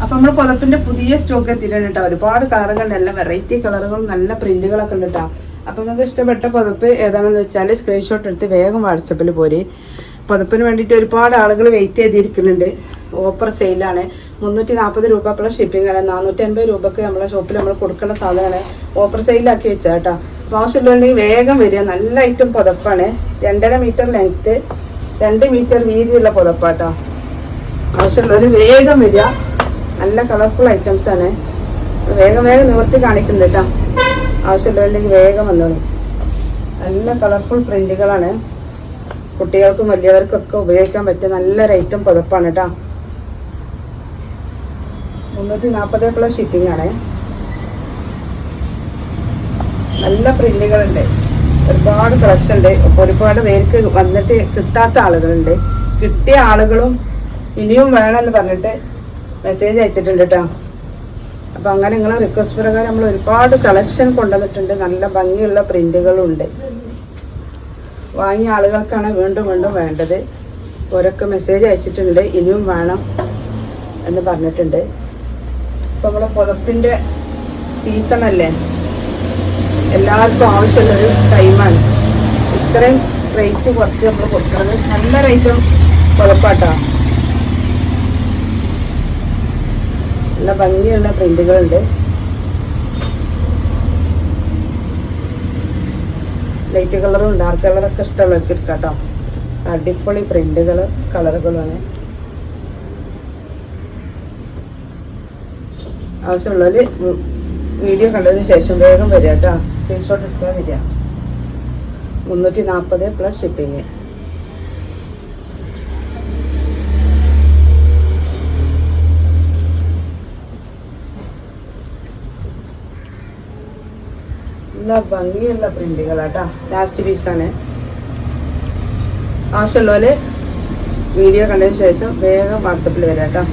അപ്പൊ നമ്മൾ പുതപ്പിന്റെ പുതിയ സ്റ്റോക്ക് എത്തിയിട്ടുണ്ട് കേട്ടോ. ഒരുപാട് കളറുകൾ, നല്ല വെറൈറ്റി കളറുകളും നല്ല പ്രിന്റുകളൊക്കെ ഉണ്ട് കേട്ടോ. അപ്പൊ നിങ്ങൾക്ക് ഇഷ്ടപ്പെട്ട പുതപ്പ് ഏതാണെന്ന് വെച്ചാൽ സ്ക്രീൻഷോട്ട് എടുത്ത് വേഗം വാട്സപ്പിൽ പോരെ. പുതപ്പിന് വേണ്ടിയിട്ട് ഒരുപാട് ആളുകൾ വെയിറ്റ് ചെയ്തിരിക്കുന്നുണ്ട്. ഓഫർ സെയിലാണ്. 340 രൂപ പ്ലസ് ഷിപ്പിംഗ് ആണ്. 450 രൂപക്ക് നമ്മളെ ഷോപ്പിൽ നമ്മൾ കൊടുക്കേണ്ട സാധനമാണ്. ഓഫർ സെയിലാക്കി വെച്ചാൽ കേട്ടോ. ആവശ്യമുള്ളതുണ്ടെങ്കിൽ വേഗം വരിക. നല്ല ഐറ്റം പുതപ്പാണ്. 2.5 മീറ്റർ ലെങ്ത്ത്, 2 മീറ്റർ വീതിയുള്ള പുതപ്പാട്ടോ. ആവശ്യമുള്ളവർ വേഗം വരിക. നല്ല കളർഫുൾ ഐറ്റംസ് ആണ്. വേഗം നിവർത്തി കാണിക്കുന്നുണ്ട് കേട്ടോ. ആവശ്യമുള്ളവരിലേക്ക് വേഗം വന്നോളൂ. നല്ല കളർഫുൾ പ്രിന്റുകളാണ്. കുട്ടികൾക്കും വലിയവർക്കൊക്കെ ഉപയോഗിക്കാൻ പറ്റിയ നല്ലൊരു ഐറ്റം പുതപ്പാണ് കേട്ടോ. 340 പ്ലസ് ഷിപ്പിംഗ് ആണ്. നല്ല പ്രിന്റുകളുണ്ട്. ഒരുപാട് കളക്ഷൻ ഉണ്ട്. ഒരുപാട് പേർക്ക് വന്നിട്ട് കിട്ടാത്ത ആളുകളുണ്ട്. കിട്ടിയ ആളുകളും ഇനിയും വേണമെന്ന് പറഞ്ഞിട്ട് മെസ്സേജ് അയച്ചിട്ടുണ്ട് കേട്ടോ. അപ്പം അങ്ങനെ നിങ്ങളെ റിക്വസ്റ്റ് പ്രകാരം നമ്മൾ ഒരുപാട് കളക്ഷൻ കൊണ്ടുവന്നിട്ടുണ്ട്. നല്ല ഭംഗിയുള്ള പ്രിന്റുകളും ഉണ്ട്. വാങ്ങിയ ആളുകൾക്കാണ് വീണ്ടും വേണ്ടത്. ഓരൊക്കെ മെസ്സേജ് അയച്ചിട്ടുണ്ട് ഇനിയും വേണം എന്ന് പറഞ്ഞിട്ടുണ്ട്. ഇപ്പം നമ്മളെ പുതപ്പിൻ്റെ സീസൺ അല്ലേ, എല്ലാവർക്കും ആവശ്യമുള്ളൊരു ടൈമാണ്. ഇത്രയും റേറ്റ് കുറച്ച് നമ്മൾ കൊടുക്കുന്നത്. നല്ല റേറ്റും പുതപ്പാട്ടോ. നല്ല ഭംഗിയുള്ള പ്രിന്റുകളുണ്ട്. ലൈറ്റ് കളറും ഡാർക്ക് കളറൊക്കെ ഇഷ്ടമുള്ളവർക്ക് എടുക്കാം കേട്ടോ. അടിപൊളി പ്രിന്റുകൾ, കളറുകളാണ്. ആവശ്യമുള്ളവർ വീഡിയോ കണ്ടതിന് ശേഷം വേഗം വരിക കേട്ടോ. സ്ക്രീൻഷോട്ട് എടുക്കാൻ വരിക. 340 പ്ലസ് ഷിപ്പിങ്. നല്ല ഭംഗിയുള്ള പ്രിന്റുകളാട്ടോ. ലാസ്റ്റ് പീസാണ്. ആവശ്യമുള്ളവര് വീഡിയോ കണ്ടതിന് ശേഷം വേഗം വാട്സപ്പിൽ വരാം കേട്ടോ.